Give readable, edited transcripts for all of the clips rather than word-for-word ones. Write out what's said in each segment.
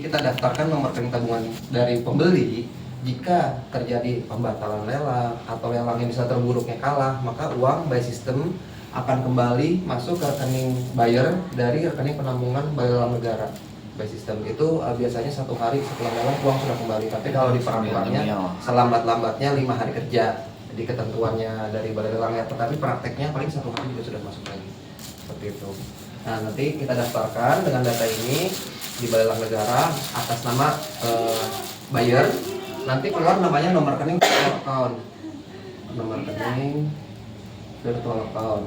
kita daftarkan nomor rekening tabungan dari pembeli. Jika terjadi pembatalan lelang atau lelangnya bisa terburuknya kalah, maka uang by system akan kembali masuk ke rekening buyer dari rekening penampungan Balai Lelang Negara. By system itu biasanya 1 hari setelah lelang uang sudah kembali. Tapi kalau di peraturannya selambat-lambatnya 5 hari kerja. Jadi ketentuannya dari Balai Lelang ya, tetapi prakteknya paling 1 hari juga sudah masuk lagi. Seperti itu. Nah, nanti kita daftarkan dengan data ini di Balai Lelang Negara atas nama buyer. Nanti keluar namanya nomor rekening virtual account. Nomor rekening virtual account.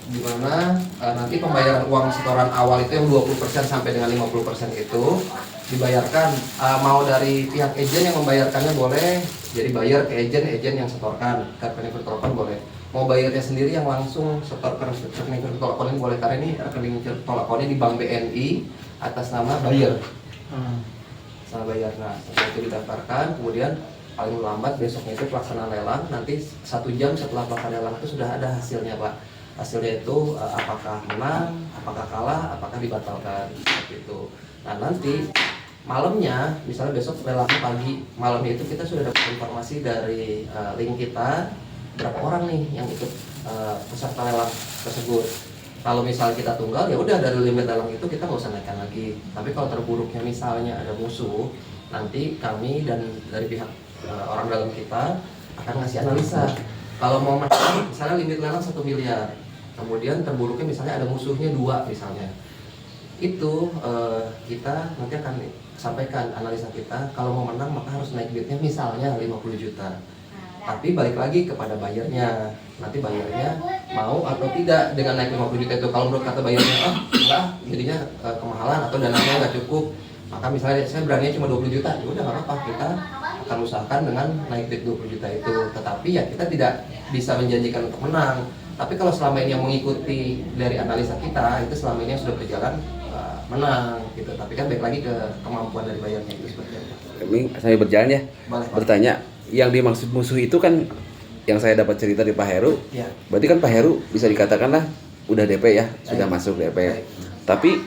Di mana nanti pembayaran uang setoran awal itu yang 20% sampai dengan 50% itu dibayarkan mau dari pihak agen yang membayarkannya boleh, jadi bayar ke agen yang setorkan ke rekening virtual account boleh. Mau bayarnya sendiri yang langsung setor ke rekening virtual account ini boleh, karena ini rekening virtual account-nya di Bank BNI atas nama buyer. Sama bayar. Nah, setelah itu didaftarkan, kemudian paling lambat besoknya itu pelaksanaan lelang. Nanti 1 jam setelah pelaksanaan lelang itu sudah ada hasilnya, Pak. Hasilnya itu apakah menang, apakah kalah, apakah dibatalkan, seperti itu. Nah, nanti malamnya, misalnya besok lelang pagi, malamnya itu kita sudah dapat informasi dari link kita berapa orang nih yang ikut peserta lelang tersebut. Kalau misalnya kita tunggal, ya udah dari limit lelang itu kita nggak usah naikkan lagi. Tapi kalau terburuknya misalnya ada musuh, nanti kami dan dari pihak orang dalam kita akan ngasih analisa. Kalau mau menang, misalnya limit lelang 1 miliar, kemudian terburuknya misalnya ada musuhnya 2 misalnya, itu kita nanti akan sampaikan analisa kita. Kalau mau menang maka harus naik bidnya misalnya 50 juta. Tapi balik lagi kepada bayarnya, nanti bayarnya mau atau tidak dengan naik 50 juta itu. Kalau menurut kata bayarnya, enggak, jadinya kemahalan atau dananya nggak cukup, maka misalnya saya berani cuma 20 juta, ya udah nggak apa-apa, kita akan usahakan dengan naik bid 20 juta itu. Tetapi ya kita tidak bisa menjanjikan untuk menang. Tapi kalau selama ini yang mengikuti dari analisa kita, itu selama ini yang sudah berjalan menang gitu. Tapi kan balik lagi ke kemampuan dari bayarnya itu seperti apa. Ini saya berjalan ya, bertanya. Yang dimaksud musuh itu kan yang saya dapat cerita di Pak Heru. Ya. Berarti kan Pak Heru bisa dikatakan lah udah DP ya, sudah masuk DP. Tapi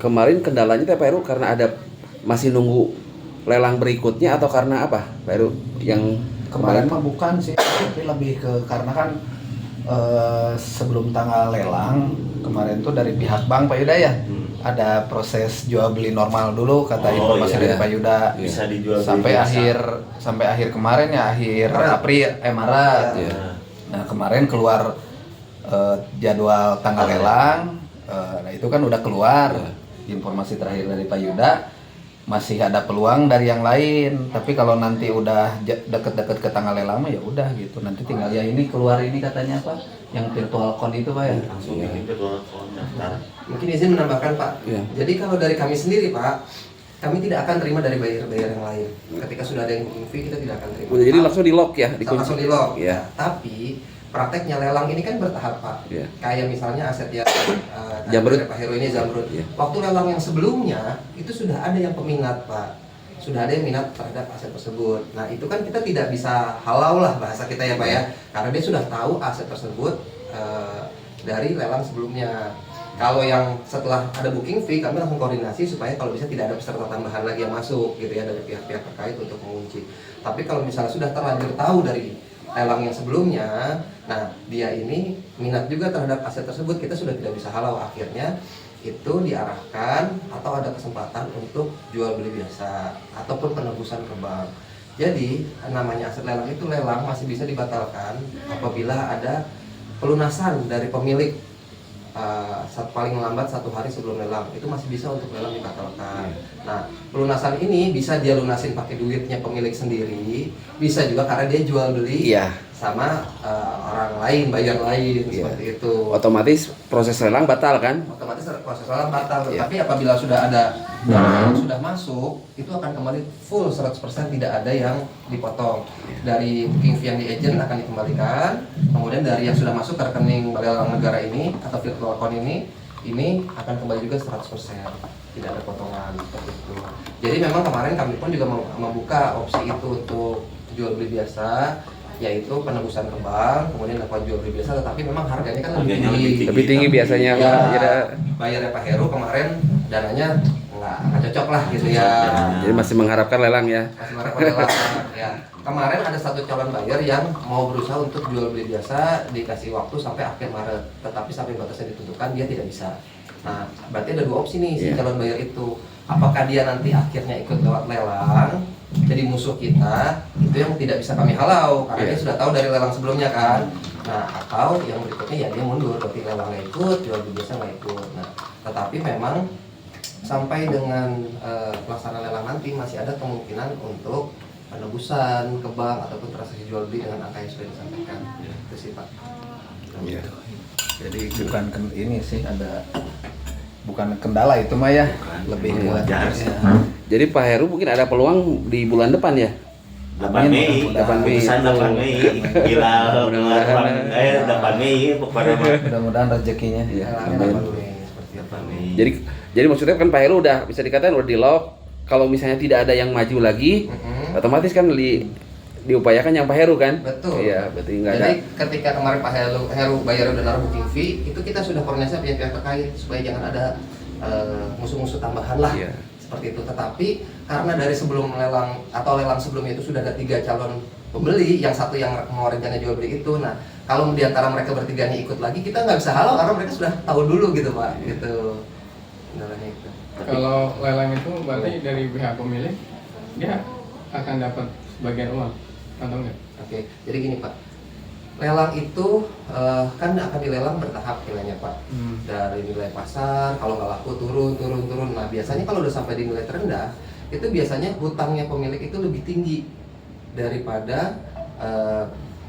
kemarin kendalanya Pak Heru karena ada masih nunggu lelang berikutnya atau karena apa Pak Heru yang kemarin mah bukan sih, tapi lebih ke karena kan sebelum tanggal lelang kemarin tuh dari pihak bank Pak Yuda ya ada proses jual beli normal dulu kata informasi dari Pak Yuda, bisa dijual sampai akhir kemarin ya, akhir April Maret. Nah kemarin keluar jadwal tanggal lelang, nah itu kan udah keluar informasi terakhir dari Pak Yuda. Masih ada peluang dari yang lain, tapi kalau nanti udah deket-deket ke tanggal lelang ya udah gitu, nanti tinggal ya ini keluar ini katanya apa yang virtual account itu Pak ya. Langsung bikin virtual account daftar. Mungkin izin menambahkan Pak. Jadi kalau dari kami sendiri Pak, kami tidak akan terima dari buyer-buyer yang lain. Ketika sudah ada yang booking fee, kita tidak akan terima. Jadi langsung di lock ya, langsung di lock. Ya. Tapi prakteknya lelang ini kan bertahap Pak. Kayak misalnya aset yang Zamrud. Pak Heru ini Zamrud. Waktu lelang yang sebelumnya itu sudah ada yang peminat Pak. Sudah ada yang minat terhadap aset tersebut. Nah itu kan kita tidak bisa halau lah bahasa kita ya Pak ya. Karena dia sudah tahu aset tersebut dari lelang sebelumnya. Kalau yang setelah ada booking fee, kami langsung koordinasi supaya kalau bisa tidak ada peserta tambahan lagi yang masuk gitu ya dari pihak-pihak terkait untuk mengunci. Tapi kalau misalnya sudah terlanjur tahu dari lelang yang sebelumnya, nah dia ini minat juga terhadap aset tersebut, kita sudah tidak bisa halau, akhirnya itu diarahkan atau ada kesempatan untuk jual beli biasa ataupun penebusan ke bank. Jadi namanya aset lelang itu lelang masih bisa dibatalkan apabila ada pelunasan dari pemilik paling lambat 1 hari sebelum lelang, itu masih bisa untuk lelang dibatalkan. Nah pelunasan ini bisa dia lunasin pakai duitnya pemilik sendiri, bisa juga karena dia jual beli sama orang lain, bayar lain seperti itu. Otomatis proses lelang batal kan? Otomatis proses lelang batal. Tapi apabila sudah ada yang sudah masuk, itu akan kembali full 100%, tidak ada yang dipotong. Dari booking fee yang di agent akan dikembalikan, kemudian dari yang sudah masuk ke rekening Balai Lelang Negara ini atau virtual account ini akan kembali juga 100%, tidak ada potongan seperti itu. Jadi memang kemarin kami pun juga membuka opsi itu untuk jual beli biasa. yaitu penebusan ke bank, kemudian dapat jual beli biasa, tetapi memang harganya kan lebih Harganya tinggi. Lebih tinggi biasanya Ya, Pak. Ya, bayarnya Pak Heru kemarin dananya nggak cocok lah gitu ya. jadi masih mengharapkan lelang ya. Masih mereka lelang. Ya. Kemarin ada satu calon buyer yang mau berusaha untuk jual beli biasa, dikasih waktu sampai akhir Maret, tetapi sampai batasnya ditentukan dia tidak bisa. Nah, berarti ada dua opsi nih si Iya. calon buyer itu. Apakah dia nanti akhirnya ikut lewat lelang, jadi musuh kita, itu yang tidak bisa kami halau, karena Iya. dia sudah tahu dari lelang sebelumnya kan. Nah, atau yang berikutnya ya dia mundur, berarti lelang nggak ikut, jual beli biasa nggak ikut. Nah, tetapi memang sampai dengan pelaksanaan lelang nanti masih ada kemungkinan untuk penebusan ke bank ataupun transaksi jual beli dengan angka yang sudah disampaikan. Itu sih Pak. Iya. Jadi bukan ini sih bukan kendala itu mah ya, lebih ke wajar. ya. Jadi Pak Heru mungkin ada peluang di bulan depan ya. 8 Mei, 8 Mei. Putusan 8 Mei, gila, Mudah-mudahan. 8 Mei, pokoknya mah. Mudah-mudahan rezekinya. Iya. Lelangnya amin. dapat dulu seperti apa. 8 Mei. Jadi maksudnya kan Pak Heru udah bisa dikatakan udah di lock. Kalau misalnya tidak ada yang maju lagi, otomatis kan diupayakan yang Pak Heru kan? Betul. Iya, berarti nggak ada. Jadi ketika kemarin Pak Heru bayar udah naruh booking fee, itu kita sudah koordinasi pihak-pihak terkait supaya jangan ada musuh-musuh tambahan lah. Iya. Seperti itu. Tetapi karena dari sebelum lelang atau lelang sebelumnya itu sudah ada 3 calon pembeli, yang satu yang mau rencana jual beli itu. Nah, kalau di antara mereka bertiga nih ikut lagi, kita nggak bisa halau karena mereka sudah tahu dulu gitu Pak. Gitu. Kendalanya itu. Kalau lelang itu berarti dari pihak pemilik dia akan dapat sebagian uang atau enggak? Oke, jadi gini Pak, lelang itu kan akan dilelang bertahap nilainya Pak. Dari nilai pasar, kalau nggak laku turun. Nah biasanya kalau udah sampai di nilai terendah, itu biasanya hutangnya pemilik itu lebih tinggi daripada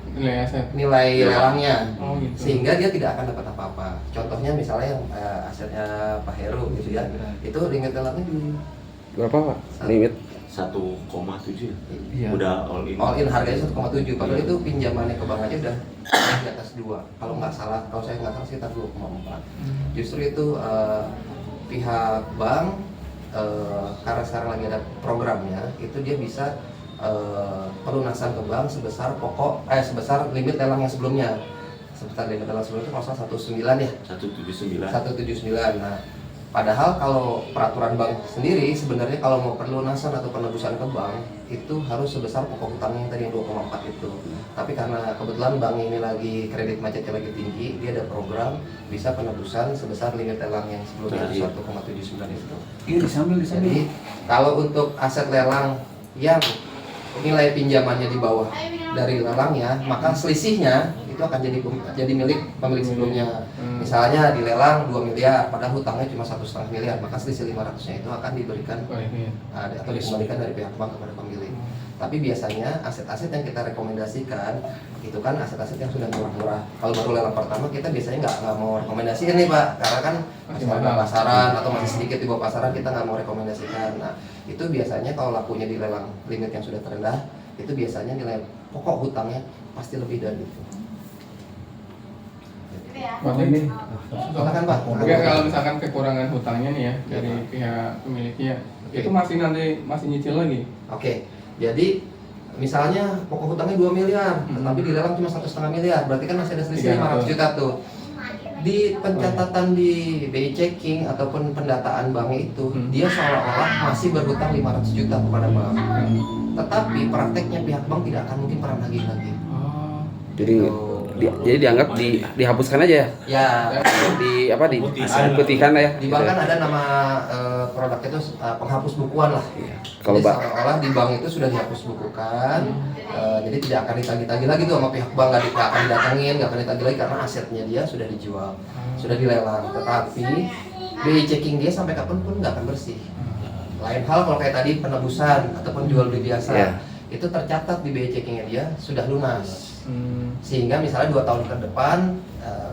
Nilai aset. nilai lelangnya. Oh gitu. Sehingga dia tidak akan dapat apa-apa. Contohnya misalnya yang asetnya Pak Heru gitu ya, itu limit lelangnya di Berapa Pak? Limit 1,7 Iya. udah all in. all in harganya 1,7, padahal itu pinjamannya ke bank aja udah di atas 2. Kalau nggak salah, kalau saya nggak salah sekitar 2,4. Justru itu pihak bank karena sekarang lagi ada programnya, itu dia bisa pelunasan ke bank sebesar sebesar limit lelang yang sebelumnya. Sebesar limit lelang sebelumnya itu kalau salah 19 ya. 179. 179. Nah, padahal kalau peraturan bank sendiri sebenarnya kalau mau perlunasan atau penebusan ke bank itu harus sebesar pokok hutangnya yang tadi yang 2,4 itu. Tapi karena kebetulan bank ini lagi kredit macetnya lagi tinggi, dia ada program bisa penebusan sebesar limit lelang yang sebelumnya 1,79 itu. Iya, disambil. Jadi kalau untuk aset lelang yang nilai pinjamannya di bawah dari lelangnya, maka selisihnya itu akan jadi milik pemilik sebelumnya. Misalnya dilelang 2 miliar, padahal hutangnya cuma 1,5 miliar, maka selisih 500-nya itu akan diberikan atau dikembalikan dari pihak bank kepada pemilik. Tapi biasanya aset-aset yang kita rekomendasikan itu kan aset-aset yang sudah murah-murah. Kalau baru lelang pertama kita biasanya nggak mau rekomendasikan nih Pak, karena kan masih ada pasaran atau masih sedikit di bawah pasaran, kita nggak mau rekomendasikan. Nah itu biasanya kalau lakunya di lelang limit yang sudah terendah, itu biasanya nilai pokok hutangnya pasti lebih dari itu. Berarti Silakan Pak. enggak, kalau misalkan kekurangan hutangnya nih ya dari pihak pemiliknya, itu masih nyicil lagi. Oke, jadi misalnya pokok hutangnya 2 miliar, tetapi dilelang cuma 1,5 miliar, berarti kan masih ada selisih 500 juta tuh. Di pencatatan di BI checking ataupun pendataan bank itu, dia seolah-olah masih berhutang 500 juta kepada bank. Tetapi prakteknya pihak bank tidak akan mungkin pernah nagih lagi. jadi jadi dianggap dihapuskan aja ya. Ya, Diputihkan lah ya. di bank kan ada nama produk itu penghapus bukuan lah. Kalau Jadi Pak seolah-olah di bank itu sudah dihapus bukukan, jadi tidak akan ditagih-tagih lagi tuh sama pihak bank, nggak akan didatengin, nggak akan ditagih lagi karena asetnya dia sudah dijual, sudah dilelang. Tetapi BI checking dia sampai kapan pun nggak akan bersih. Lain hal kalau kayak tadi penebusan ataupun jual beli biasa, itu tercatat di BI checkingnya dia sudah lunas. Sehingga misalnya 2 tahun ke depan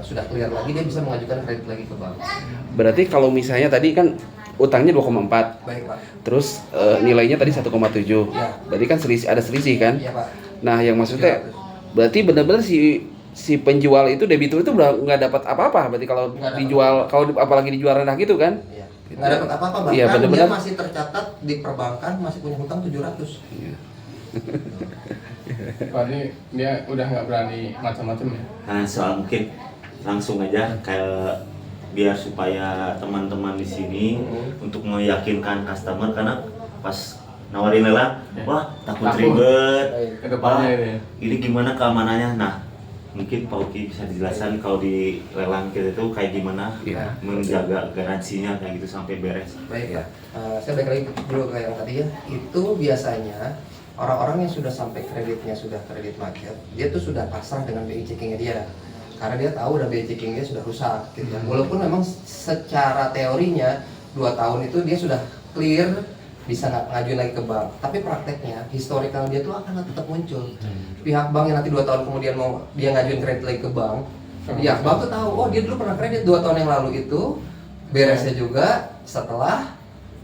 sudah clear lagi, dia bisa mengajukan kredit lagi ke bank. berarti kalau misalnya tadi kan utangnya 2,4, Baik Pak. terus nilainya tadi 1,7, Ya. berarti kan ada selisih kan. Iya Pak. Nah yang maksudnya berarti benar-benar si penjual itu debitur itu udah nggak dapat apa-apa, berarti kalau Nggak dapat dijual, kalau apalagi dijual rendah gitu kan. Iya. Nggak dapat apa-apa, bahkan Iya, benar-benar. dia masih tercatat di perbankan masih punya hutang 700. Iya. Berarti dia udah nggak berani macam-macam ya. Nah, soal mungkin langsung aja kayak biar supaya teman-teman di sini untuk meyakinkan customer, karena pas nawarin lelang, wah takut Takut. ribet, Ke depannya wah, ini ya. ini gimana keamanannya. Nah, mungkin Pak Uki bisa dijelaskan kalau di lelang kita itu kayak gimana Iya. menjaga garansinya kayak gitu sampai beres. Baik Pak, saya balik lagi dulu ke yang tadi ya. Itu biasanya orang-orang yang sudah sampai kreditnya sudah kredit macet, dia tuh sudah pasrah dengan BI checkingnya dia, karena dia tahu udah BI checkingnya sudah rusak gitu ya. Walaupun memang secara teorinya 2 tahun itu dia sudah clear, bisa ngajuin lagi ke bank, tapi prakteknya historical dia tuh akan tetap muncul. Pihak bank yang nanti 2 tahun kemudian mau dia ngajuin kredit lagi ke bank, pihak bank tuh tahu, oh dia dulu pernah kredit 2 tahun yang lalu itu, beresnya juga setelah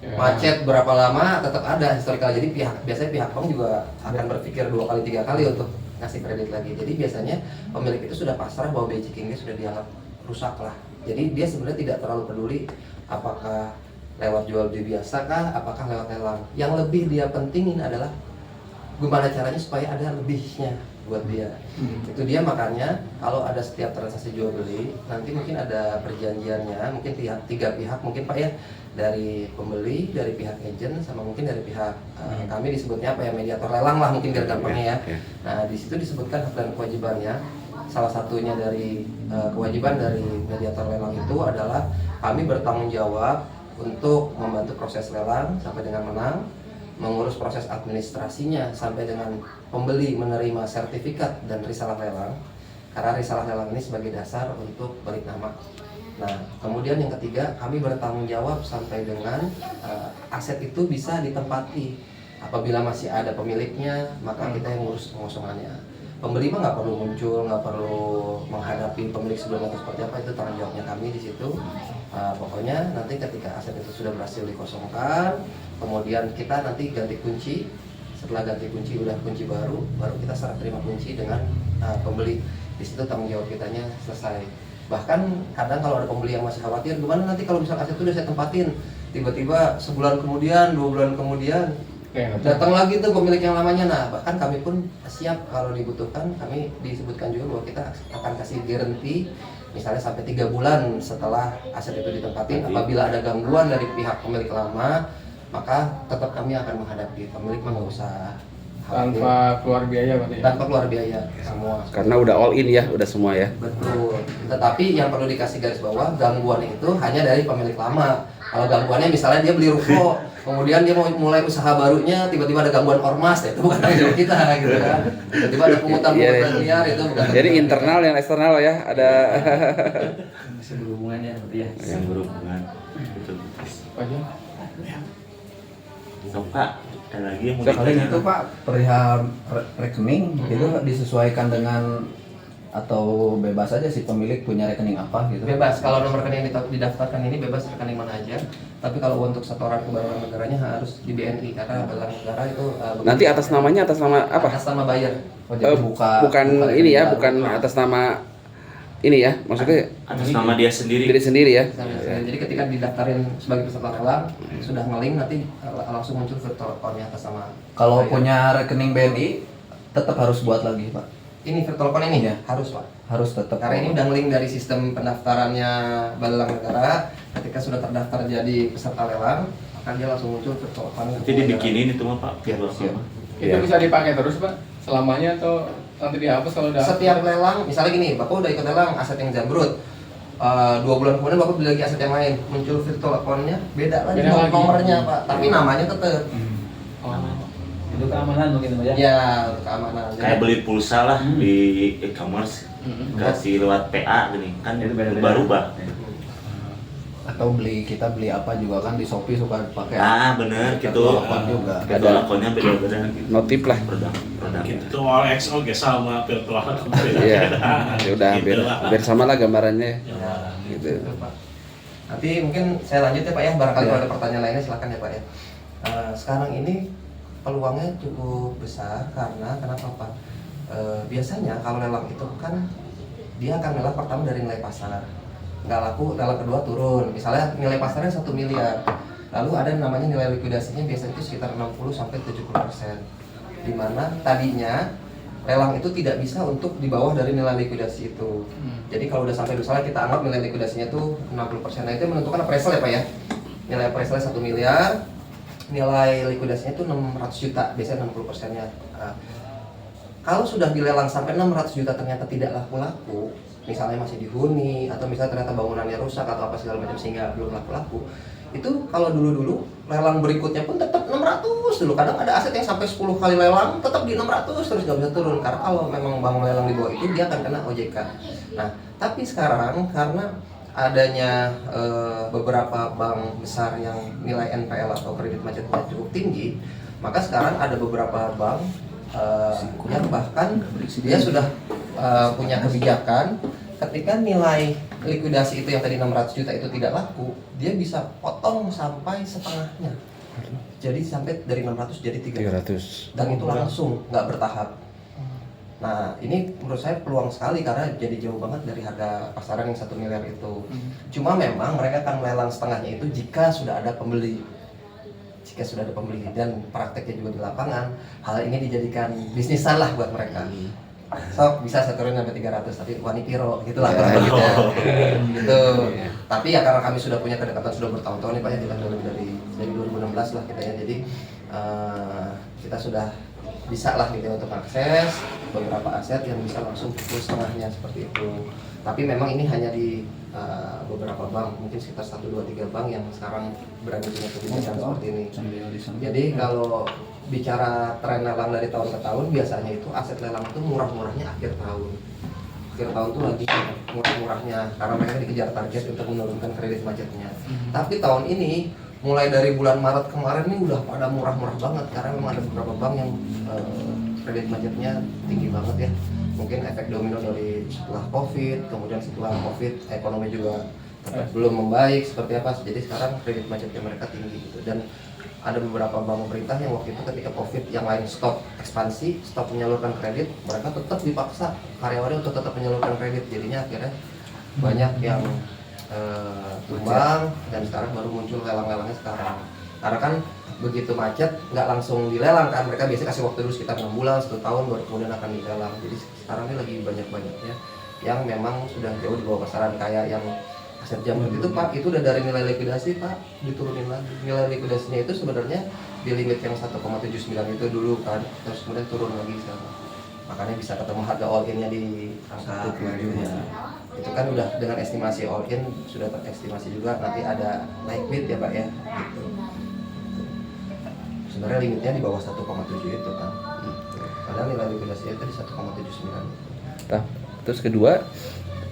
Ya. macet berapa lama tetap ada historical. Jadi biasanya pihak bank juga akan berpikir 2 kali 3 kali untuk ngasih kredit lagi. Jadi biasanya pemilik itu sudah pasrah bahwa BI checkingnya sudah dianggap rusak lah. Jadi dia sebenarnya tidak terlalu peduli apakah lewat jual beli biasa kah, apakah lewat lelang. Yang lebih dia pentingin adalah gimana caranya supaya ada lebihnya buat dia. Itu dia makanya kalau ada setiap transaksi jual beli nanti mungkin ada perjanjiannya, mungkin 3 pihak mungkin Pak ya, dari pembeli, dari pihak agent, sama mungkin dari pihak kami disebutnya apa ya, mediator lelang lah mungkin biar gampangnya ya. Iya. Nah di situ disebutkan hak dan kewajibannya. Salah satunya dari kewajiban dari mediator lelang itu adalah kami bertanggung jawab untuk membantu proses lelang sampai dengan menang, mengurus proses administrasinya sampai dengan pembeli menerima sertifikat dan risalah lelang, karena risalah lelang ini sebagai dasar untuk balik nama. Nah, kemudian yang ketiga, kami bertanggung jawab sampai dengan aset itu bisa ditempati. Apabila masih ada pemiliknya, maka kita yang ngurus pengosongannya. Pembeli mah nggak perlu muncul, nggak perlu menghadapi pemilik sebelumnya atau seperti apa, itu tanggung jawabnya kami di situ. Pokoknya nanti ketika aset itu sudah berhasil dikosongkan, kemudian kita nanti ganti kunci. Setelah ganti kunci, udah kunci baru kita serah terima kunci dengan pembeli. Di situ tanggung jawab kitanya selesai. Bahkan kadang kalau ada pembeli yang masih khawatir, gimana nanti kalau misal aset itu udah saya tempatin, tiba-tiba sebulan kemudian, 2 bulan kemudian datang lagi tuh pemilik yang lamanya. Nah, bahkan kami pun siap kalau dibutuhkan. Kami disebutkan juga bahwa kita akan kasih guarantee misalnya sampai 3 bulan setelah aset itu ditempatin. Apabila ada gangguan dari pihak pemilik lama, maka tetap kami akan menghadapi. Pemilik mah nggak usah khawatir. Tanpa keluar biaya berarti ya? Tanpa keluar biaya semua. Karena udah all in ya, udah semua ya. Betul. Tetapi yang perlu dikasih garis bawah, gangguan itu hanya dari pemilik lama. Kalau gangguannya misalnya dia beli ruko, kemudian dia mau mulai usaha barunya, tiba-tiba ada gangguan ormas, ya itu bukan tanggung jawab kita gitu kan. Tiba-tiba ada pungutan-pungutan liar, itu bukan. Jadi internal dan eksternal ya, ada Masih berhubungan ya berarti ya. Yang berhubungan. Betul. Apa aja? So, Pak, ada lagi yang mau Paling ditanya? itu Pak, perihal rekening itu disesuaikan dengan atau bebas aja sih pemilik punya rekening apa gitu. Bebas, kalau nomor rekening yang didaftarkan ini bebas rekening mana aja. Tapi kalau untuk setoran pembayaran negaranya harus di BNI, karena Bank Negara itu nanti atas namanya atas nama apa? atas nama buyer. Oh, jadi Bukan ini ya, bukan atas nama ini ya, maksudnya Atas nama dia sendiri. diri sendiri ya. Jadi ketika didaftarin sebagai peserta lelang, sudah ngeling nanti langsung muncul virtual account-nya atas nama. kalau buyer. punya rekening BNI tetap harus buat lagi Pak. Ini virtual account ini Ya. harus Pak. Harus tetap. Karena ini udah ngeling dari sistem pendaftarannya Bank Negara. Ketika sudah terdaftar jadi peserta lelang, akan dia langsung muncul virtual account. Nanti dibikinin itu mah Pak, biar Siap. sama. Itu Iya. bisa dipakai terus Pak? Selamanya atau nanti dihapus kalau udah? Setiap lelang, misalnya gini, Bapak udah ikut lelang aset yang jambrut, 2 bulan kemudian Bapak beli lagi aset yang lain, muncul virtual account-nya, beda lagi Beda lagi. nomornya Pak, tapi namanya tetap. Itu keamanan mungkin Pak ya. Ya, untuk keamanan. Kayak beli pulsa lah di e-commerce, kasih lewat PA gini kan Itu beda-beda. berubah. Atau kita beli apa juga kan di Shopee suka pakai. Ah bener gitu. Virtual account juga. Virtual account-nya beda-beda gitu. Notif lah. Produk. Gitu OLX oke sama virtual Iya. Ya udah biar sama lah gambarannya. Ya, Gitu. gitu, Pak. Nanti mungkin saya lanjut ya Pak ya, barangkali Ya. kalau ada pertanyaan lainnya silakan ya Pak ya. Sekarang ini peluangnya cukup besar karena kenapa Pak? Biasanya kalau lelang itu kan dia akan lelang pertama dari nilai pasar, nggak laku, lelang kedua turun. Misalnya nilai pasarnya 1 miliar, lalu ada namanya nilai likuidasinya biasanya itu sekitar 60 sampai 70%. di mana tadinya lelang itu tidak bisa untuk di bawah dari nilai likuidasi itu. Jadi kalau udah sampai misalnya kita anggap nilai likuidasinya itu 60%, nah itu menentukan appraisal ya Pak ya. Nilai appraisalnya 1 miliar, nilai likuidasinya itu 600 juta, biasanya 60%-nya. Kalau sudah dilelang sampai 600 juta ternyata tidak laku-laku, misalnya masih dihuni atau misalnya ternyata bangunannya rusak atau apa segala macam sehingga belum laku-laku, itu kalau dulu lelang berikutnya pun tetap 600 dulu. Kadang ada aset yang sampai 10 kali lelang tetap di 600 terus nggak bisa turun, karena kalau memang bangun lelang di bawah itu dia akan kena OJK. Nah tapi sekarang karena adanya beberapa bank besar yang nilai NPL atau kredit macetnya cukup tinggi, maka sekarang ada beberapa bank yang bahkan dia sudah punya kebijakan ketika nilai likuidasi itu yang tadi 600 juta itu tidak laku, dia bisa potong sampai setengahnya. Jadi sampai dari 600 jadi 300. Dan itu langsung, nggak bertahap. Nah ini menurut saya peluang sekali karena jadi jauh banget dari harga pasaran yang 1 miliar itu. Cuma memang mereka akan melelang setengahnya itu jika sudah ada pembeli. Jika sudah ada pembeli, dan prakteknya juga di lapangan, hal ini dijadikan bisnisan lah buat mereka. Sok bisa saya turunin sampai 300, tapi wani piro gitulah gitu ya. Gitu. Tapi ya karena kami sudah punya kedekatan sudah bertahun-tahun nih Pak ya, kita sudah lebih dari 2016 lah kita ya. Jadi kita sudah bisa lah gitu ya untuk akses beberapa aset yang bisa langsung pukul setengahnya seperti itu. Tapi memang ini hanya di beberapa bank, mungkin sekitar 1, 2, 3 bank yang sekarang berani punya kebijakan seperti ini. Jadi kalau bicara tren lelang dari tahun ke tahun, biasanya itu aset lelang itu murah-murahnya akhir tahun. Akhir tahun tuh lagi murah-murahnya karena mereka dikejar target untuk menurunkan kredit macetnya. Tapi tahun ini mulai dari bulan Maret kemarin ini udah pada murah-murah banget karena memang ada beberapa bank yang kredit macetnya tinggi banget ya. Mungkin efek domino dari setelah Covid, kemudian setelah Covid ekonomi juga belum membaik seperti apa. Jadi sekarang kredit macetnya mereka tinggi gitu. Dan ada beberapa bank pemerintah yang waktu itu ketika Covid yang lain stop ekspansi, stop menyalurkan kredit, mereka tetap dipaksa karyawannya untuk tetap menyalurkan kredit. Jadinya akhirnya banyak yang tumbang dan sekarang baru muncul lelang-lelangnya sekarang. Karena kan begitu macet nggak langsung dilelang kan, mereka biasanya kasih waktu dulu sekitar 6 bulan, 1 tahun baru kemudian akan dilelang. Jadi sekarang ini lagi banyak-banyaknya yang memang sudah jauh di bawah pasaran, kayak yang aset Jamrud itu Pak, itu udah dari nilai likuidasi Pak diturunin lagi. Nilai likuidasinya itu sebenarnya di limit yang 1,79 itu dulu kan, terus kemudian turun lagi sekarang. Makanya bisa ketemu harga all in-nya di angka 7 ya. Itu kan udah dengan estimasi all in sudah terestimasi juga nanti ada naik bid ya Pak ya gitu. Sebenarnya limitnya di bawah 1,7 itu kan. Padahal nilai likuidasinya itu di 1,79. Nah, terus kedua,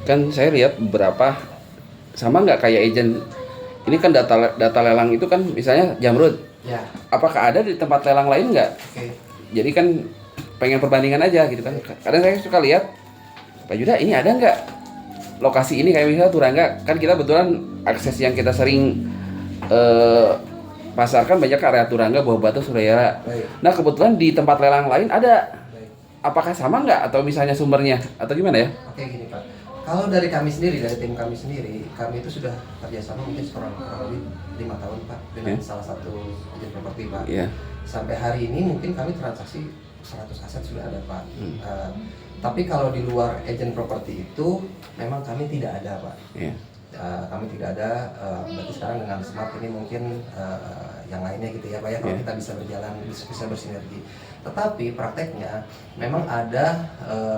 kan saya lihat beberapa sama nggak kayak agent ini kan data lelang itu kan misalnya Jamrud. Ya. Apakah ada di tempat lelang lain nggak? Oke. Jadi kan pengen perbandingan aja gitu kan. Kadang saya suka lihat, Pak Yuda ini ada nggak lokasi ini kayak misalnya Turangga, kan kita betulan akses yang kita sering pasarkan banyak ke area Turangga, Bawah Batu, Suraya. Nah kebetulan di tempat lelang lain ada. Apakah sama nggak atau misalnya sumbernya atau gimana ya? Oke gini Pak, kalau dari kami sendiri, dari tim kami sendiri, kami itu sudah kerjasama mungkin kurang lebih 5 tahun Pak dengan salah satu agen properti Pak. Sampai hari ini mungkin kami transaksi 100 aset sudah ada Pak. Tapi kalau di luar agen properti itu memang kami tidak ada Pak. Kami tidak ada, berarti sekarang dengan Smart ini mungkin yang lainnya gitu ya Pak ya, kalau kita bisa berjalan, bisa bersinergi. Tetapi prakteknya memang ada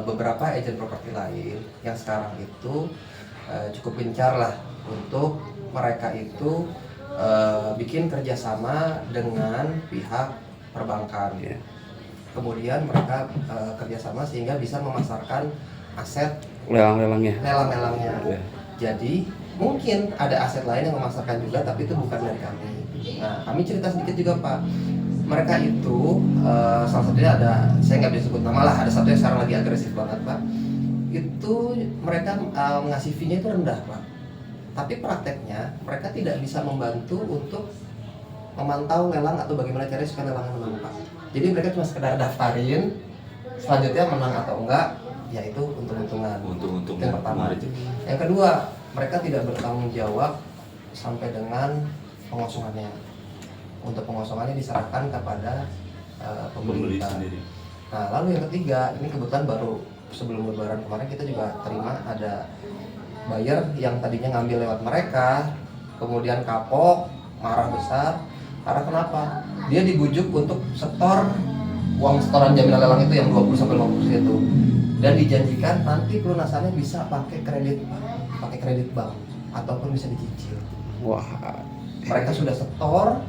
beberapa agen properti lain yang sekarang itu cukup gencar lah untuk mereka itu bikin kerjasama dengan pihak perbankan. Kemudian mereka kerjasama sehingga bisa memasarkan aset lelang-lelangnya. Jadi mungkin ada aset lain yang memasarkan juga, tapi itu bukan dari kami. Nah, kami cerita sedikit juga Pak. Mereka itu salah satunya ada, saya nggak bisa sebut nama lah, ada satu yang sekarang lagi agresif banget Pak. Itu mereka ngasih fee-nya itu rendah Pak. Tapi prakteknya mereka tidak bisa membantu untuk memantau lelang atau bagaimana caranya supaya lelangnya menang Pak. Jadi mereka cuma sekedar daftarin, selanjutnya menang atau enggak, yaitu untung-untungan. Yang pertama. Yang kedua, mereka tidak bertanggung jawab sampai dengan pengosongannya. Untuk pengosongannya diserahkan kepada pembeli Pembeli kita. sendiri. Nah, lalu yang ketiga, ini kebetulan baru sebelum lebaran kemarin kita juga terima ada buyer yang tadinya ngambil lewat mereka, kemudian kapok, marah besar. Karena kenapa? Dia dibujuk untuk setor uang setoran jaminan lelang itu yang 20-50% itu. Dan dijanjikan nanti pelunasannya bisa pakai kredit bank ataupun bisa dicicil. Wah. Mereka sudah setor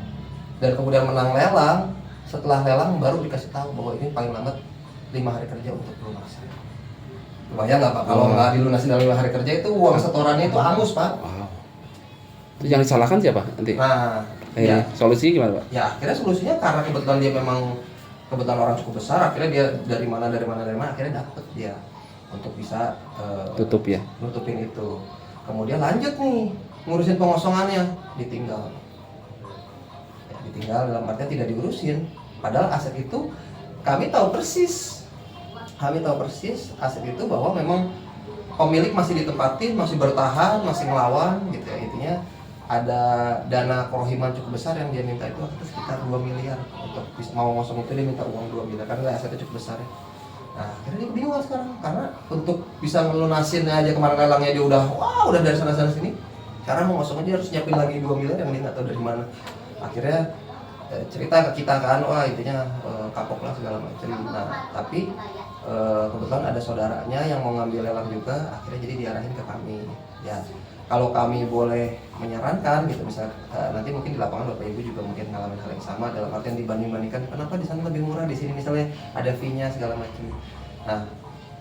dan kemudian menang lelang. Setelah lelang baru dikasih tahu bahwa ini paling lambat 5 hari kerja untuk pelunasan. Kebayang nggak Pak? Kalau nggak dilunasi dalam 5 hari kerja itu uang setorannya itu hangus Pak. Wow. Itu yang disalahkan siapa nanti? Nah, ya, Solusinya gimana Pak? ya akhirnya solusinya karena kebetulan dia memang kebetulan orang cukup besar, akhirnya dia dari mana akhirnya dapet dia untuk bisa Tutup ya. nutupin itu. Kemudian lanjut nih ngurusin pengosongannya, ditinggal. Ya, ditinggal dalam artian tidak diurusin. Padahal aset itu kami tahu persis aset itu bahwa memang pemilik masih ditempatin, masih bertahan, masih ngelawan gitu ya. Intinya ada dana kerohiman cukup besar yang dia minta itu sekitar 2 miliar untuk mau ngosong itu dia minta uang 2 miliar karena asetnya cukup besar ya. Nah, akhirnya dia bingung sekarang karena untuk bisa ngelunasin aja kemarin lelangnya dia udah dari sana sini. Sekarang mau ngosong aja harus nyiapin lagi 2 miliar yang dia nggak tahu dari mana. Akhirnya cerita ke kita kan, wah intinya kapok lah segala macam. Nah, tapi kebetulan ada saudaranya yang mau ngambil lelang juga, akhirnya jadi diarahin ke kami. Ya, kalau kami boleh menyarankan gitu, misal nanti mungkin di lapangan Bapak Ibu juga mungkin ngalamin hal yang sama dalam artian dibanding-bandingkan kenapa di sana lebih murah, di sini misalnya ada fee-nya segala macam. Nah,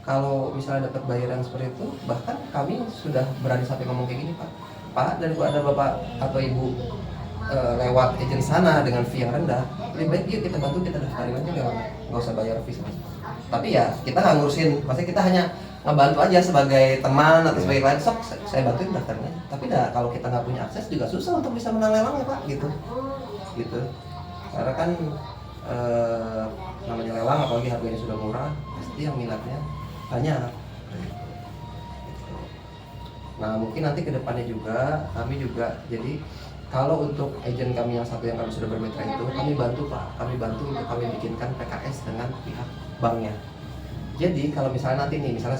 kalau misalnya dapat bayaran seperti itu, bahkan kami sudah berani sampai ngomong kayak gini, Pak, daripada Bapak atau Ibu lewat agen sana dengan fee yang rendah, lebih baik yuk kita bantu, kita daftarin aja nggak usah bayar fee sama sekali. Tapi ya kita nggak ngurusin, maksudnya kita hanya ngebantu aja sebagai teman atau sebagai klien, sok saya bantuin daftarnya. Tapi dah kalau kita nggak punya akses juga susah untuk bisa menang lelang ya Pak, gitu. Karena kan namanya lelang apalagi harganya sudah murah, pasti yang minatnya banyak. Nah mungkin nanti kedepannya juga kami juga jadi kalau untuk agen kami yang satu yang kami sudah bermitra itu kami bantu Pak, kami bantu untuk kami bikinkan PKS dengan pihak banknya. Jadi kalau misalnya nanti nih misalnya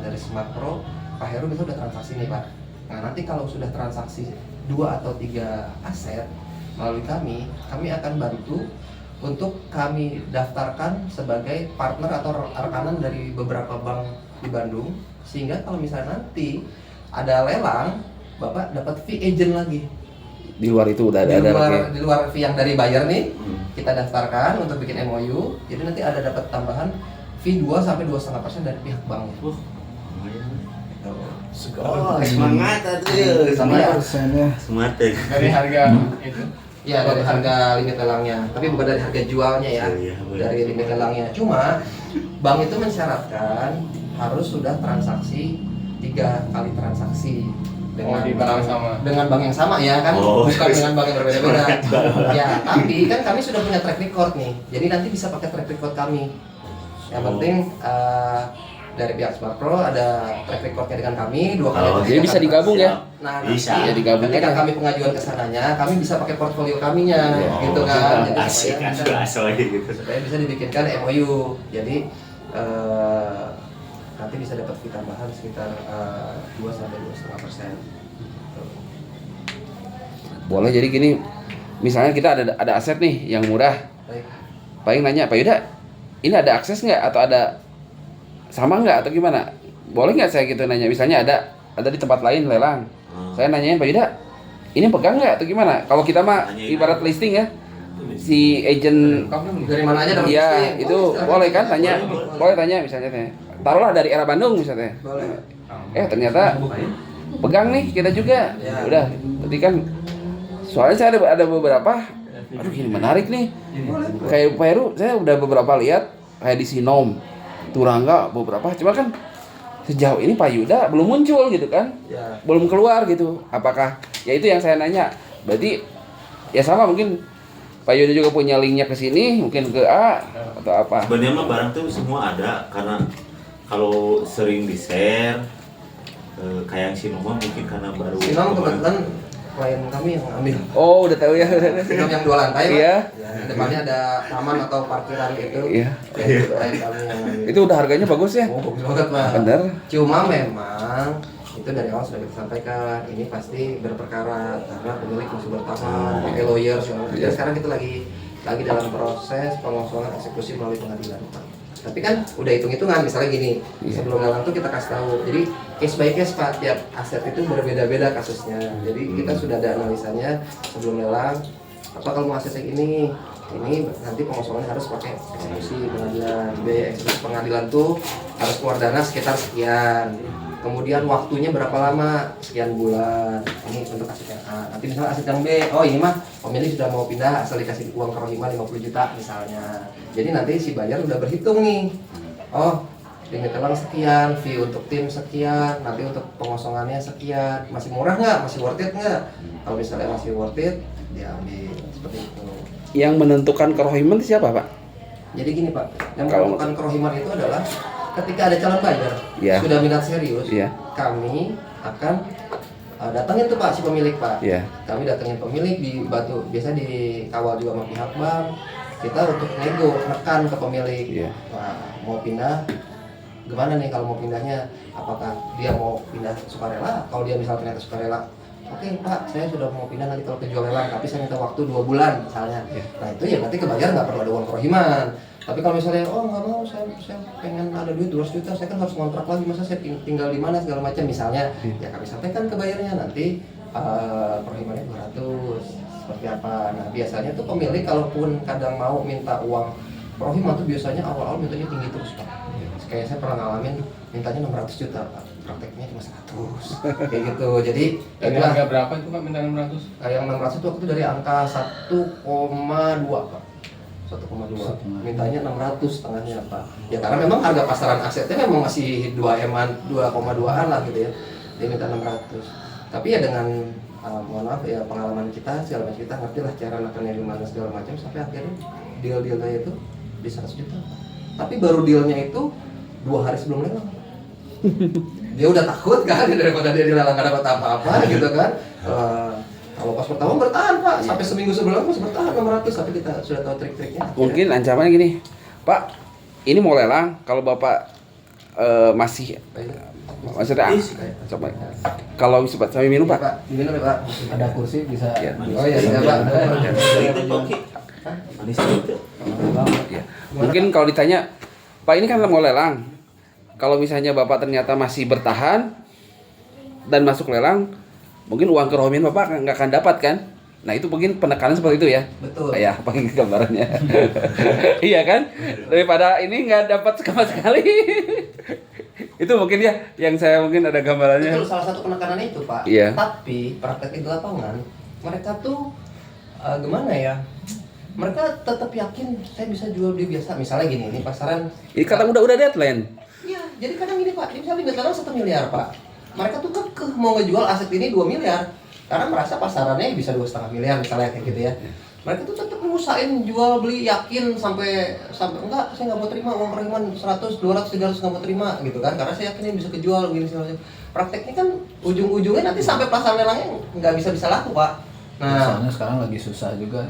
dari Smart Pro Pak Heru itu udah transaksi nih Pak. Nah nanti kalau sudah transaksi 2 atau 3 aset melalui kami akan bantu untuk kami daftarkan sebagai partner atau rekanan dari beberapa bank di Bandung, sehingga kalau misalnya nanti ada lelang Bapak dapat fee agent lagi. Di luar itu udah ada di luar fee yang dari buyer nih, kita daftarkan untuk bikin MOU. Jadi nanti ada dapat tambahan fee 2 sampai 2,5% dari pihak bank. Semangat atuh. Semangat deh. Dari harga itu. Ya dari harga limit lelangnya, tapi bukan dari harga jualnya ya, dari limit lelangnya. Cuma bank itu mensyaratkan harus sudah transaksi 3 kali transaksi dengan di bank yang sama. Dengan bank yang sama ya kan, bukan dengan bank yang berbeda-beda. Ya, tapi kan kami sudah punya track record nih, jadi nanti bisa pakai track record kami. Yang penting dari pihak Smart Pro ada track recordnya dengan kami 2 kali. Jadi bisa digabung ya? Nah, Bisa. nanti Ya, digabung ketika kan? kami pengajuan ke sananya, kami bisa pakai portfolio kaminya, gitu kan. Jadi Asik kan asal aja gitu. supaya bisa dibikinkan MOU. Jadi nanti bisa dapat fee tambahan sekitar 2 sampai 2,5%. Boleh jadi gini, misalnya kita ada aset nih yang murah, Baik. paling nanya Pak Yuda, ini ada akses nggak atau ada sama nggak atau gimana? Boleh nggak saya gitu nanya, misalnya ada di tempat lain lelang, saya nanyain Pak Yuda, ini pegang nggak atau gimana? Kalau kita mah Nanyain ibarat listing ya, si agent Dari mana aja dapat ya listing? itu boleh kan tanya, boleh tanya misalnya tanya, taruhlah dari era Bandung misalnya, Boleh. ternyata pegang nih kita juga, Ya. udah, berarti kan soalnya saya ada beberapa, aduh ini menarik nih, kayak Pak Heru saya udah beberapa lihat kayak di Sinom, Turangga beberapa, cuma kan sejauh ini Pak Yuda belum muncul gitu kan, Ya. belum keluar gitu, apakah ya itu yang saya nanya, berarti ya sama mungkin Pak Yuda juga punya linknya ke sini, mungkin ke A atau apa. Sebenarnya mah barang tuh semua ada karena kalau sering di share kayak si Noma mungkin karena baru Sinom kebetulan klien kami yang ambil. Oh, udah tahu ya. Film yang 2 lantai, Pak. Iya. Ya, di depannya ada taman atau parkiran gitu. Iya. Klien kami yang ambil. Itu udah harganya bagus ya? Oh, bagus banget, Pak. Bener. Cuma memang itu dari awal sudah kita sampaikan, ini pasti berperkara karena pemilik masih bertahan, pakai lawyer segala macam. Iya. Sekarang kita lagi dalam proses pengosongan eksekusi melalui pengadilan, Pak. Tapi kan udah hitung-hitungan, misalnya gini, sebelum lelang tuh kita kasih tahu. Jadi case by case, Pak, tiap aset itu berbeda-beda kasusnya. Jadi kita sudah ada analisanya sebelum lelang. Apa kalau mau asetnya ini nanti pengosongannya harus pakai eksekusi pengadilan. Biaya eksekusi pengadilan tuh harus keluar dana sekitar sekian. Kemudian waktunya berapa lama? Sekian bulan. Ini untuk aset yang A. Nanti misalnya aset yang B, oh ini mah pemilik sudah mau pindah, asal dikasih uang kerohiman 50 juta misalnya. Jadi nanti si buyer udah berhitung nih. Oh, limit lelang sekian, fee untuk tim sekian, nanti untuk pengosongannya sekian. Masih murah nggak? Masih worth it nggak? Kalau misalnya masih worth it, diambil seperti itu. Yang menentukan kerohiman itu siapa, Pak? Jadi gini, Pak, yang Kalau- menentukan kerohiman itu adalah ketika ada calon buyer Iya. sudah minat serius, Iya. kami akan datangin tuh Pak si pemilik, Pak. Iya. Kami datangin pemilik di batu, biasa dikawal juga sama pihak bank. Kita untuk nego, nekan ke pemilik. Iya. Wah, mau pindah gimana nih kalau mau pindahnya? Apakah dia mau pindah sukarela? Kalau dia misalnya ternyata sukarela, oke Pak, saya sudah mau pindah nanti kalau kejual lelang, tapi saya minta waktu 2 bulan misalnya. Nah itu ya berarti kebayar nggak perlu ada uang kerohiman. Tapi kalau misalnya, oh nggak mau, saya pengen ada duit 200 juta, saya kan harus ngontrak lagi, masa saya tinggal di mana segala macam misalnya, ya kami sampaikan ke bayarnya nanti kerohimannya 200 seperti apa. Nah biasanya tuh pemilik kalaupun kadang mau minta uang kerohiman tuh biasanya awal-awal mintanya tinggi terus, Pak. Kayak saya pernah ngalamin mintanya 600 juta, Pak. Prakteknya cuma 100 kayak gitu. Jadi Dari itulah, harga berapa itu Pak minta 600? yang 600 itu waktu itu dari angka 1,2, Pak. 1,2. Mintanya 600 setengahnya, Pak. Ya karena memang harga pasaran asetnya memang masih 2M-an, 2,2-an lah gitu ya. Dia minta 600. Tapi ya dengan mohon maaf ya, pengalaman kita segala macam, kita ngerti lah cara nekannya gimana segala macam, sampai akhirnya deal-dealnya itu di 100 juta. Tapi baru dealnya itu 2 hari sebelum lelang. Dia udah takut kan daripada dia dilelang gak dapat apa-apa gitu kan. Kalau pas pertama bertahan, Pak, sampai seminggu sebelumnya masih bertahan 600, tapi kita sudah tahu trik-triknya. Mungkin ancamannya gini, Pak, ini mau lelang, kalau Bapak masih maksudnya coba kalau bisa sambil minum, Pak. Pak, minum ya, Pak. Ada kursi bisa. Ya. Oh iya, iya, Pak. Ya. Mungkin kalau ditanya, Pak ini kan mau lelang. Kalau misalnya Bapak ternyata masih bertahan dan masuk lelang, mungkin uang kerohiman Bapak nggak akan dapat kan? Nah itu mungkin penekanan seperti itu ya. Betul. Ya, pakai gambarannya. Iya kan? Daripada ini nggak dapat sama sekali. Itu mungkin ya yang saya mungkin ada gambarannya. Betul, salah satu penekanannya itu, Pak. Iya. Tapi praktek di lapangan, mereka tuh gimana ya? Mereka tetap yakin saya bisa jual beli biasa. Misalnya gini, ini pasaran. Ini kadang udah deadline. Iya, jadi kadang gini, Pak. Ini misalnya limit lelang 1 miliar, Pak. Mereka tuh kekeh mau ngejual aset ini 2 miliar. Karena merasa pasarannya bisa 2,5 miliar misalnya kayak gitu ya. Mereka tuh tetap ngusahain jual beli, yakin sampai enggak, saya nggak mau terima uang kerohiman 100, 200, 300 nggak mau terima gitu kan. Karena saya yakin ini bisa kejual gini segala macam. Prakteknya kan ujung-ujungnya nanti sampai pasar lelangnya nggak bisa laku, Pak. Soalnya sekarang lagi susah juga.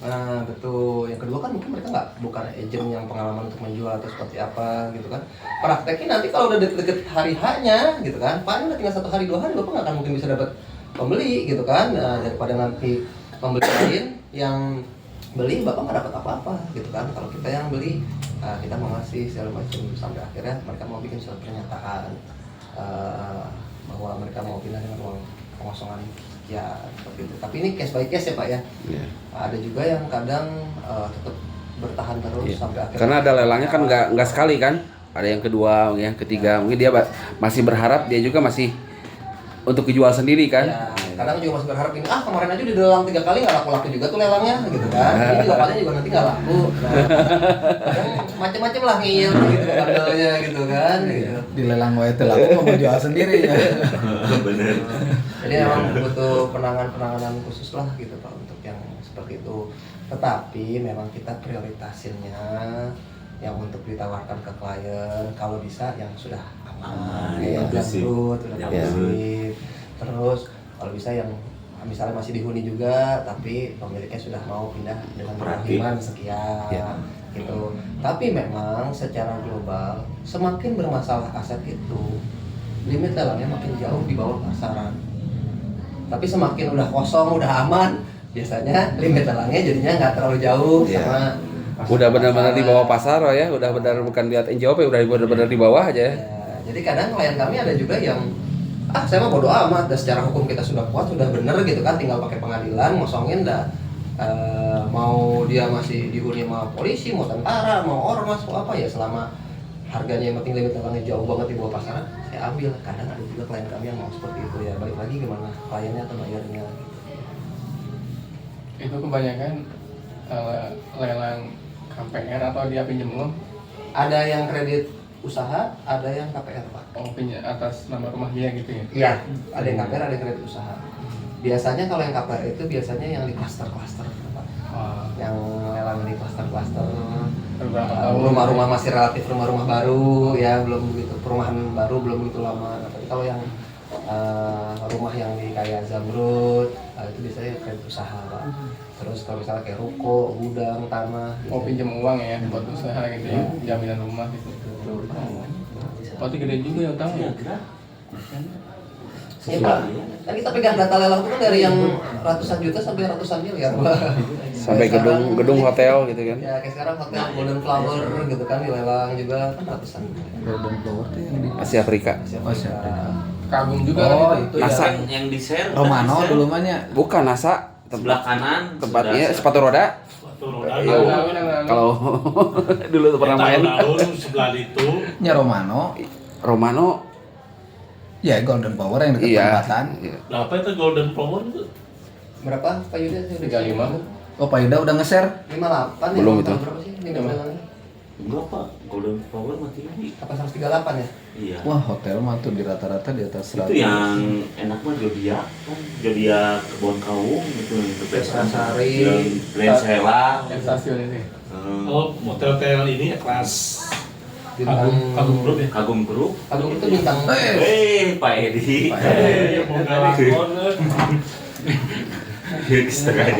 Nah betul. Yang kedua kan mungkin mereka bukan agent yang pengalaman untuk menjual atau seperti apa gitu kan. Prakteknya nanti kalau udah deket-deket hari H-nya gitu kan, Pak ini udah tinggal 1 hari 2 hari, Bapak nggak akan mungkin bisa dapat pembeli gitu kan. Nah, daripada nanti pembeli lain yang beli, Bapak nggak dapat apa-apa gitu kan. Kalau kita yang beli, kita mau ngasih segala macam, sampai akhirnya mereka mau bikin suatu pernyataan bahwa mereka mau pindah dengan uang pengosongan ya seperti itu. Tapi ini case by case ya, Pak ya. Iya. Ada juga yang kadang tetap bertahan terus Iya. sampai akhirnya. Karena ada lelangnya kan nggak sekali kan. Ada yang kedua, yang ketiga. Mungkin dia masih berharap, dia juga masih untuk dijual sendiri kan. Ya, kadang juga masih berharap ini, kemarin aja udah lelang 3 kali nggak laku-laku juga tuh lelangnya gitu kan. Ini juga paling juga nanti nggak laku. Nah, kadang macam-macam lah ngiyel gitu bandelnya gitu kan. Gitu. Di lelang wae teh laku mau jual sendiri ya. Bener. Jadi memang butuh penanganan khusus lah gitu Pak untuk yang seperti itu. Tetapi memang kita prioritasinnya yang untuk ditawarkan ke klien kalau bisa yang sudah aman, ya, yang bersih. bangkrut, sudah Yang bersih. Terus kalau bisa yang misalnya masih dihuni juga, tapi pemiliknya sudah mau pindah dengan pemukiman sekian, Ya. gitu. Tapi memang secara global semakin bermasalah aset itu, limit lelangnya makin jauh di bawah pasaran. Tapi semakin udah kosong, udah aman, biasanya limit lelangnya jadinya nggak terlalu jauh Iya. sama Udah benar-benar di bawah pasar ya, udah benar bukan lihat NJOP, udah benar-benar di bawah aja ya. Ya, jadi kadang klien kami ada juga yang saya mah bodo amat, dan secara hukum kita sudah kuat, sudah bener gitu kan, tinggal pakai pengadilan, ngosongin dah. Mau dia masih dihuni sama polisi, mau tentara, mau ormas, mau apa ya, selama harganya yang penting limit lelangnya jauh banget di bawah pasaran, saya ambil. Kadang ada juga klien kami yang mau seperti itu ya, balik lagi gimana kliennya atau bayarnya. Itu kebanyakan lelang KPR atau dia pinjam uang. Ada yang kredit usaha, ada yang KPR Pak. Oh, pinjam atas nama rumah dia gitu ya. Iya, ada yang KPR, ada yang kredit usaha. Biasanya kalau yang KPR itu biasanya yang di klaster-klaster Pak. Yang lelang di klaster-klaster. Beberapa tahun. Rumah-rumah masih relatif rumah-rumah baru ya, belum begitu, perumahan baru belum begitu lama. Nah, tapi kalau yang rumah yang di kayak Zamrud, itu biasanya kredit usaha Pak. Terus kalau misalnya kayak ruko, gudang, tanah. Oh, pinjam uang ya buat usaha gitu ya, jaminan rumah gitu. Berarti gede juga ya utang ya. Ya Pak, kan kita pegang data lelang itu kan dari yang ratusan juta sampai ratusan miliar Pak. Sampai Kayak sekarang, gedung hotel gitu kan. ya kayak sekarang hotel Golden Flower gitu kan dilelang juga kan ratusan. Golden Flower tuh yang di Asia Afrika. Kagum juga Oh, kan itu NASA. yang di share Romano dulu mah nya. Bukan NASA, sebelah kanan tempatnya sudah sepatu roda. Turun Iya, kalau dulu tuh pernah main tahun sebelah itu Nya Romano. Romano. Ya Golden Power yang dekat Iya. perempatan. Iya. berapa itu Golden Power itu? Berapa Pak Yuda? 35. Oh Pak Yuda udah nge-share. 58 Belum ya, itu. berapa sih limit lelangnya? enggak pak, Golden Power mah tinggi. Apa 138 ya? Iya. Wah hotel mah tuh di rata-rata di atas 100. Itu yang enak mah Jodia kan, Jodia Kebon Kaung itu Sari. Lensela. Yang stasiun ini. Oh, motel-hotel ini ya kelas Bintang Kagum Group ya? Kagum Group. Kagum itu bintang Pak Edi. Mau galakon. Setengah